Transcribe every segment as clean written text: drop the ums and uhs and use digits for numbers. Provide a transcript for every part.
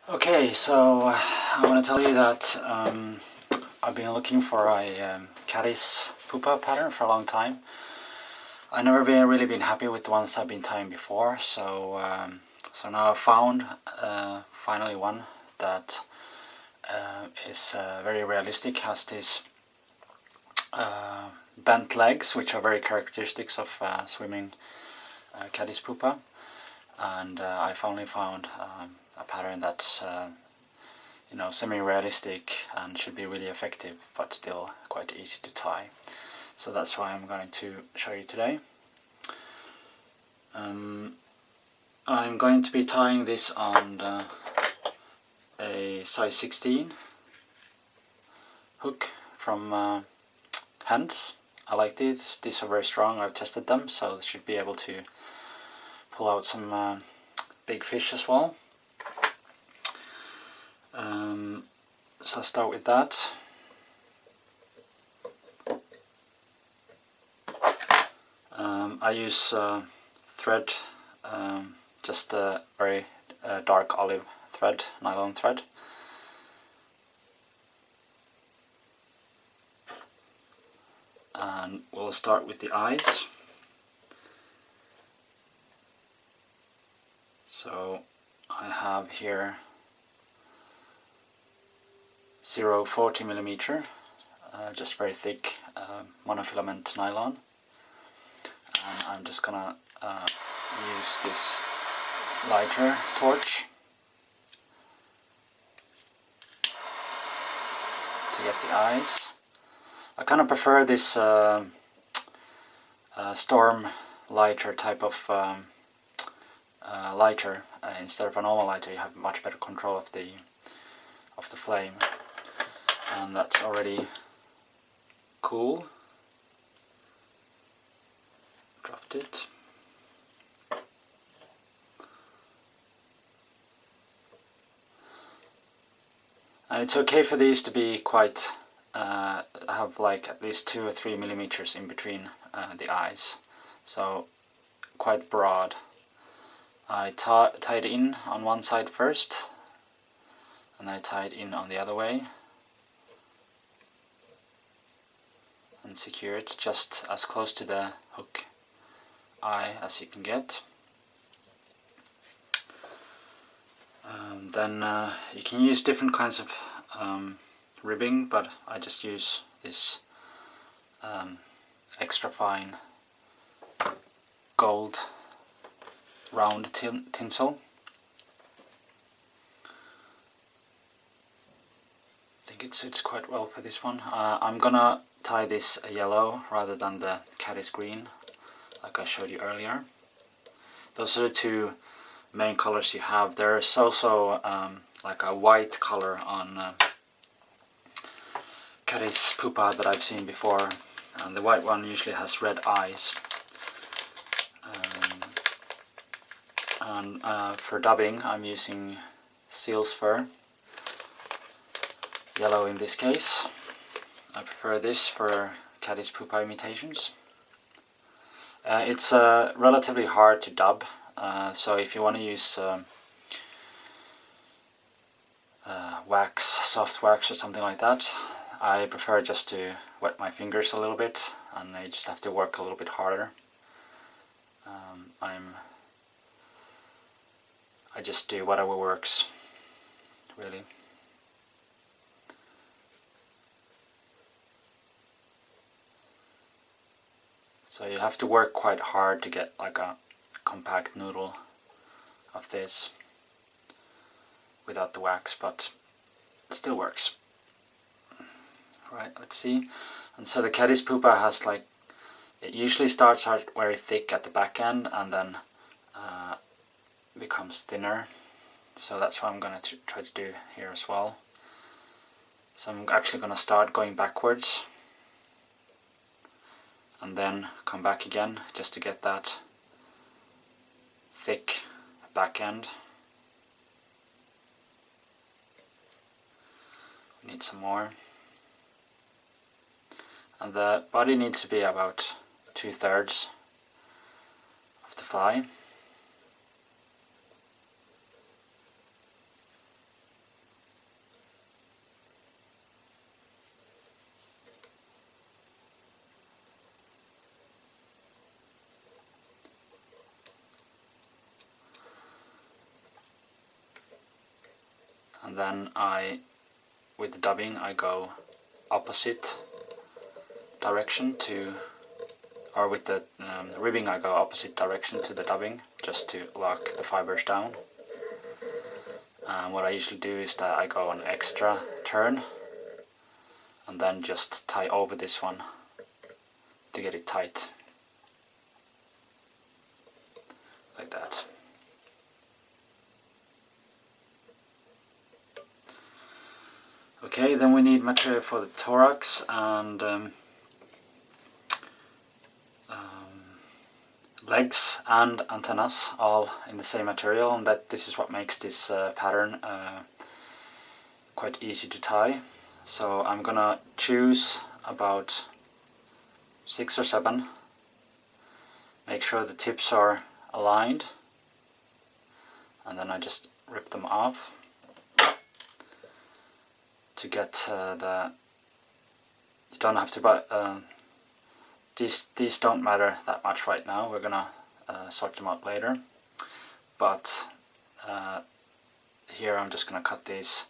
Okay, so I want to tell you that I've been looking for a caddis pupa pattern for a long time. I've never really been happy with the ones I've been tying before, so now I found finally one that is very realistic, has these bent legs, which are very characteristics of swimming caddis pupa, and I finally found a pattern that's semi-realistic and should be really effective, but still quite easy to tie. So that's why I'm going to show you today. I'm going to be tying this on a size 16 hook from Hands. I like these. These are very strong. I've tested them, so they should be able to pull out some big fish as well. So I'll start with that. I use thread, just a very dark olive thread, nylon thread. And we'll start with the eyes. So I have here 0.40mm, just very thick monofilament nylon. And I'm just gonna use this lighter torch to get the eyes. I kind of prefer this storm lighter type of lighter. Instead of a normal lighter, you have much better control of the flame, and that's already cool. Dropped it. And it's okay for these to be quite have like at least 2 or 3 millimeters in between the eyes, so quite broad. I tied in on one side first, and I tied in on the other way, and secure it just as close to the hook eye as you can get. Then you can use different kinds of ribbing, but I just use this extra fine gold round tinsel. I think it suits quite well for this one. I'm gonna tie this yellow rather than the caddis green, like I showed you earlier. Those are the two main colors you have. There's also like a white color on caddis pupa that I've seen before, and the white one usually has red eyes. And for dubbing I'm using seal's fur, yellow in this case. I prefer this for caddis pupa imitations. It's relatively hard to dub, so if you want to use wax, soft wax or something like that, I prefer just to wet my fingers a little bit, and I just have to work a little bit harder. I just do whatever works, really. So you have to work quite hard to get like a compact noodle of this without the wax, but it still works. Right, let's see. And so the caddis pupa has like, it usually starts out very thick at the back end and then becomes thinner. So that's what I'm going to try to do here as well. So I'm actually going to start going backwards and then come back again just to get that thick back end. We need some more. And the body needs to be about 2/3 of the fly. and then with the dubbing I go opposite direction to, or with the ribbing I go opposite direction to the dubbing, just to lock the fibers down. And what I usually do is that I go an extra turn and then just tie over this one to get it tight, like that. Okay, then we need material for the thorax and legs and antennas, all in the same material, and this is what makes this pattern quite easy to tie. So I'm gonna choose about 6 or 7, make sure the tips are aligned, and then I just rip them off to get you don't have to buy these don't matter that much right now. We're gonna sort them out later, but here I'm just gonna cut these,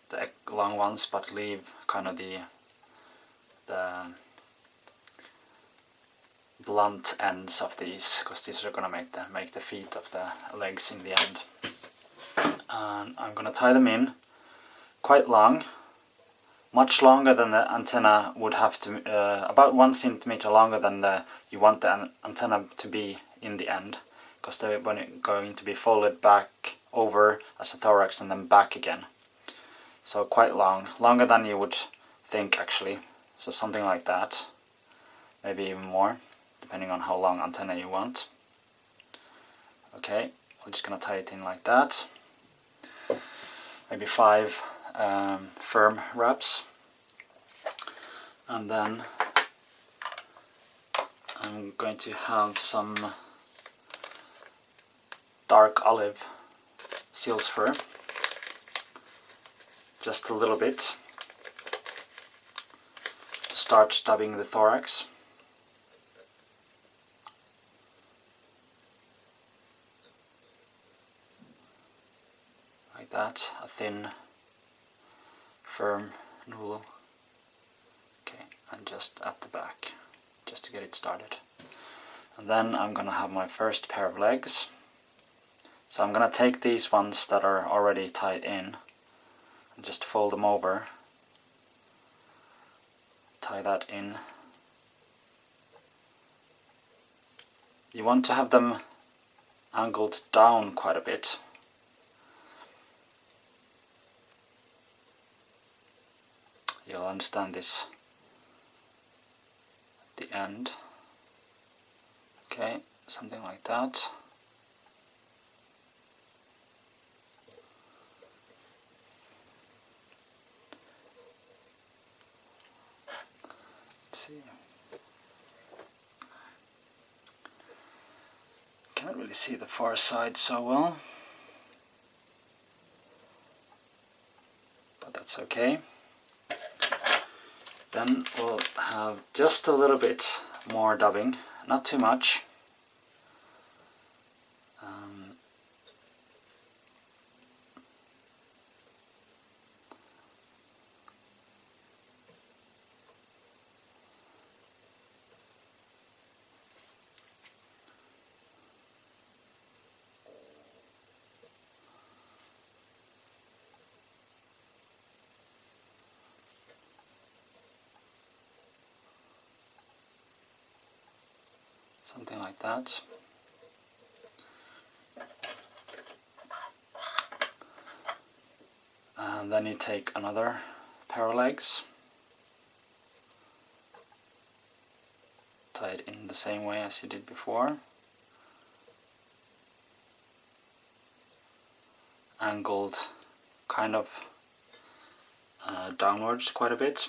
the long ones, but leave kind of the blunt ends of these, because these are gonna make the feet of the legs in the end. And I'm gonna tie them in quite long, much longer than the antenna would have to, about 1 centimeter longer than you want the antenna to be in the end, because they're going to be folded back over as a thorax and then back again. So quite long, longer than you would think actually. So something like that, maybe even more, depending on how long antenna you want. Okay, we're just gonna tie it in like that. Maybe 5 firm wraps, and then I'm going to have some dark olive seal's fur, just a little bit, to start dubbing the thorax. Like that, a thin firm noodle. Okay, and just at the back, just to get it started. And then I'm gonna have my first pair of legs. So I'm gonna take these ones that are already tied in and just fold them over, tie that in. You want to have them angled down quite a bit. You'll understand this at the end. Okay, something like that. Let's see. Can't really see the far side so well, but that's okay. Then we'll have just a little bit more dubbing, not too much. Something like that. And then you take another pair of legs, tie it in the same way as you did before, angled kind of downwards quite a bit.